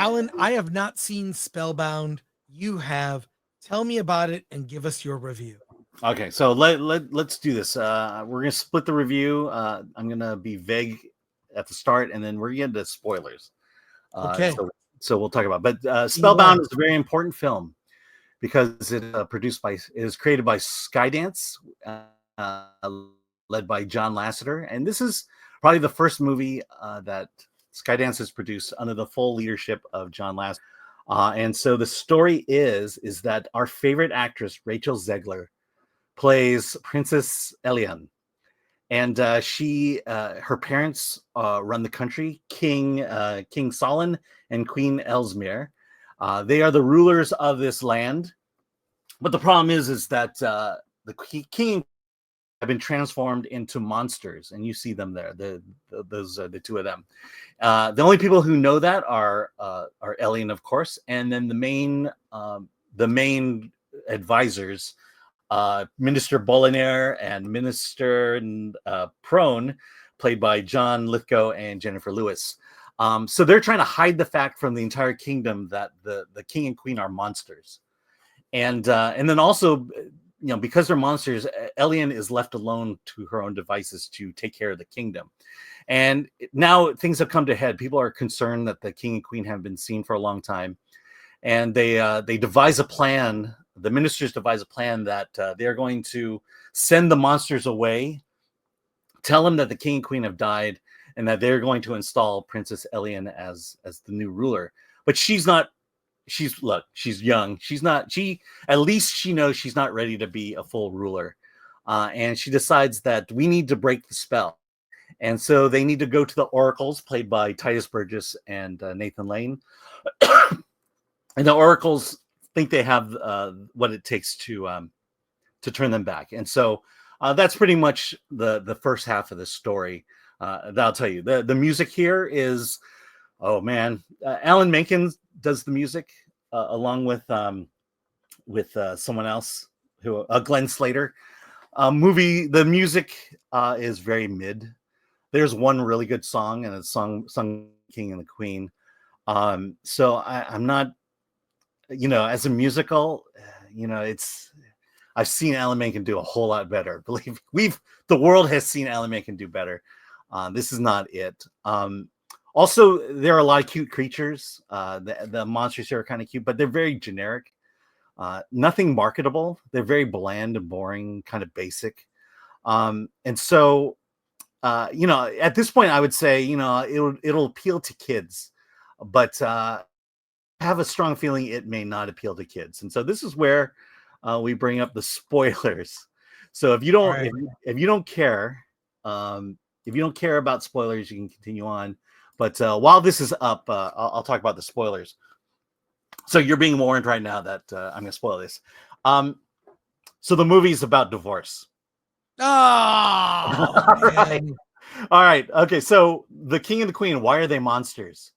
Alan, I have not seen Spellbound. You have. Tell me about it and give us your review. Okay, so let's do this. We're gonna split the review. I'm gonna be vague at the start, and then we're gonna get into spoilers. Okay. So we'll talk about. But Either one. Spellbound is a very important film because it is created by Skydance, led by John Lasseter, and this is probably the first movie that Skydance has produced under the full leadership of John Lasseter. And so the story is that our favorite actress Rachel Zegler plays Princess Eliane, and her parents run the country. King Solon and Queen Elsmere, they are the rulers of this land. But the problem is that the king have been transformed into monsters, and you see them there. Those are the two of them. The only people who know that are Eliane, of course, and then the main advisors, Minister Bolaner and Minister Prone, played by John Lithgow and Jennifer Lewis. So they're trying to hide the fact from the entire kingdom that the king and queen are monsters, and then also, because they're monsters, Eliane is left alone to her own devices to take care of the kingdom. And now things have come to head. People are concerned that the king and queen have been seen for a long time, and they devise a plan. The ministers devise a plan that they are going to send the monsters away, tell them that the king and queen have died, and that they're going to install Princess Eliane as the new ruler. But she's not. She's young. At least she knows she's not ready to be a full ruler. And she decides that we need to break the spell. And so they need to go to the oracles, played by Titus Burgess and Nathan Lane. And the oracles think they have what it takes to turn them back. And so that's pretty much the first half of the story. That I'll tell you. The music here is, oh man, Alan Menken does the music along with someone else, who Glenn Slater. The music is very mid. There's one really good song, and it's sung King and the Queen. So I'm not, as a musical, I've seen Alan Menken do a whole lot better. Believe the world has seen Alan Menken do better. This is not it. Also, there are a lot of cute creatures. The monsters here are kind of cute, but they're very generic. Nothing marketable. They're very bland and boring, kind of basic. And so, at this point, I would say, it'll appeal to kids, but I have a strong feeling it may not appeal to kids. And so this is where we bring up the spoilers. So if you don't, Right. if you don't care, if you don't care about spoilers, you can continue on. But while this is up, I'll talk about the spoilers. So you're being warned right now that I'm going to spoil this. So the movie is about divorce. Oh, man. All right. Okay. So the king and the queen, why are they monsters?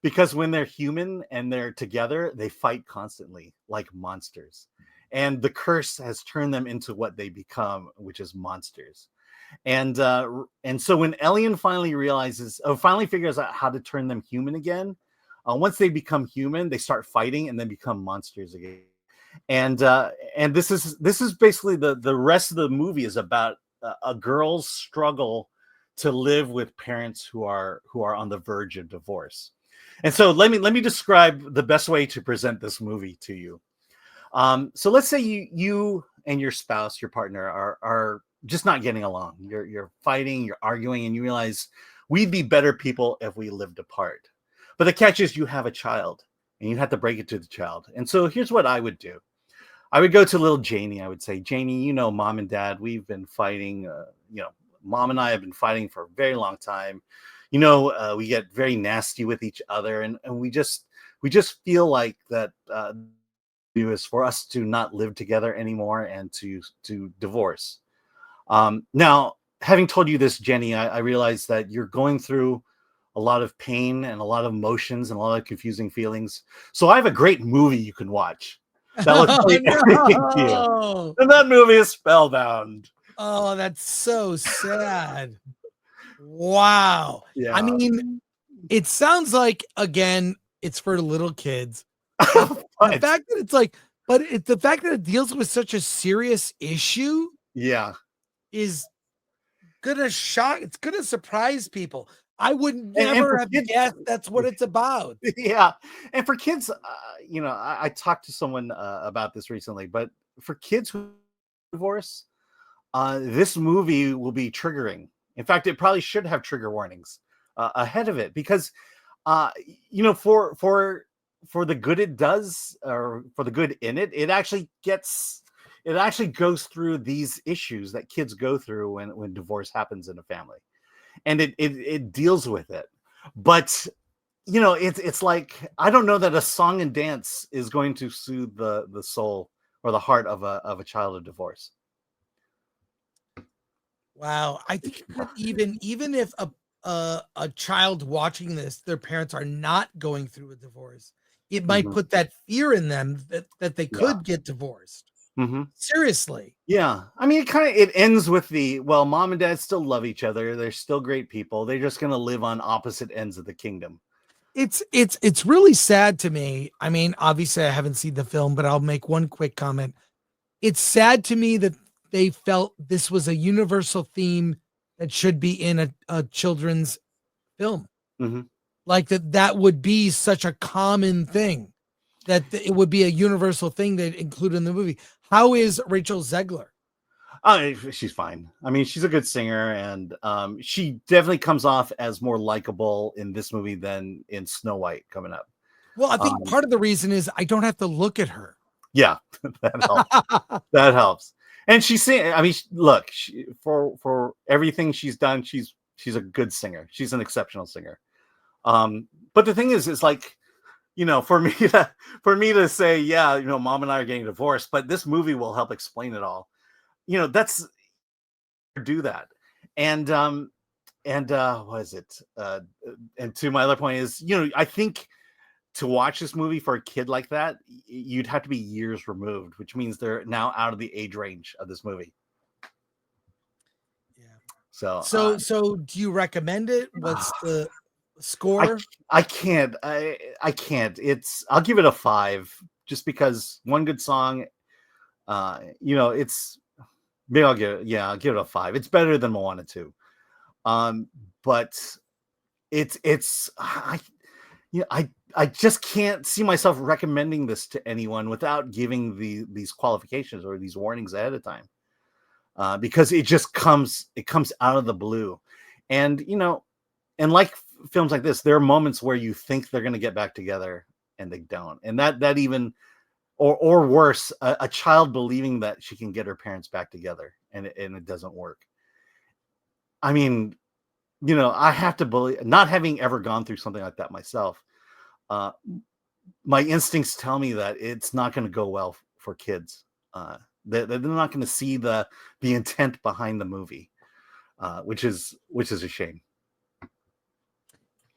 Because when they're human and they're together, they fight constantly like monsters. And the curse has turned them into what they become, which is monsters. And so when Eliane finally figures out how to turn them human again, once they become human, they start fighting and then become monsters again. And this is basically the rest of the movie is about a girl's struggle to live with parents who are on the verge of divorce. And so let me describe the best way to present this movie to you. So let's say you and your spouse, your partner, are just not getting along. You're fighting, you're arguing, and you realize we'd be better people if we lived apart. But the catch is you have a child, and you have to break it to the child. And so here's what I would do. I would go to little Janie. I would say, Janie, mom and dad, we've been fighting. Mom and I have been fighting for a very long time. We get very nasty with each other, and we just feel like that is for us to not live together anymore and to divorce. Now, having told you this, Jenny, I realize that you're going through a lot of pain and a lot of emotions and a lot of confusing feelings. So I have a great movie you can watch. That will explain everything to you. And that movie is Spellbound. Oh, that's so sad. Wow. Yeah. I mean, it sounds like, again, it's for little kids. The But fact that it's like, but the fact that it deals with such a serious issue yeah, is gonna shock. It's gonna surprise people. I would and never for have kids, guessed that's what it's about. yeah, and for kids, I talked to someone about this recently, but for kids who divorce, this movie will be triggering. In fact, it probably should have trigger warnings ahead of it because, uh, for the good it does, or for the good in it, it actually goes through these issues that kids go through when divorce happens in a family, and it deals with it. But it's like, I don't know that a song and dance is going to soothe the soul or the heart of a child of divorce. Wow, I think that even if a child watching this, their parents are not going through a divorce, it might Mhm. put that fear in them that they Yeah. could get divorced. Hmm. Seriously. Yeah. I mean, it ends with well, mom and dad still love each other. They're still great people. They're just going to live on opposite ends of the kingdom. It's really sad to me. I mean, obviously I haven't seen the film, but I'll make one quick comment. It's sad to me that they felt this was a universal theme that should be in a children's film. Hmm. Like that would be such a common thing, that it would be a universal thing that include in the movie. How is Rachel Zegler? Oh, she's fine. I mean, she's a good singer, and she definitely comes off as more likable in this movie than in Snow White coming up. Well, I think Um, part of the reason is I don't have to look at her. yeah, that helps. That helps. And she's singing. I mean, look, for everything she's done, she's a good singer. She's an exceptional singer. But the thing is like, for me to say, yeah, mom and I are getting divorced, but this movie will help explain it all. That's do that. And what is it? And to my other point is, I think to watch this movie for a kid like that, you'd have to be years removed, which means they're now out of the age range of this movie. Yeah. So, So do you recommend it? What's the score? I can't. I can't. I'll give it a 5 just because one good song. It's maybe I'll give it a 5. It's better than Moana 2. But I just can't see myself recommending this to anyone without giving these qualifications or these warnings ahead of time. Because it comes out of the blue. And and like films like this, there are moments where you think they're going to get back together and they don't. And that even, or worse, a child believing that she can get her parents back together and it doesn't work. I mean, I have to believe, not having ever gone through something like that myself, my instincts tell me that it's not going to go well for kids. They're not going to see the intent behind the movie, which is a shame.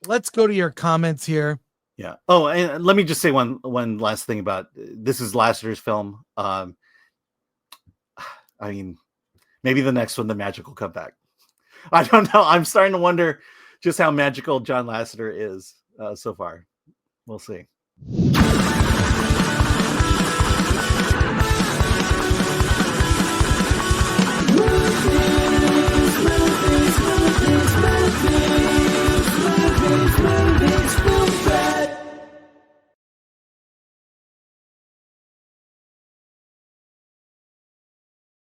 Let's go to your comments here. Yeah. Oh, and let me just say one last thing about this is Lasseter's film. I mean, maybe the next one, the magic will come back. I don't know. I'm starting to wonder just how magical John Lasseter is so far. We'll see.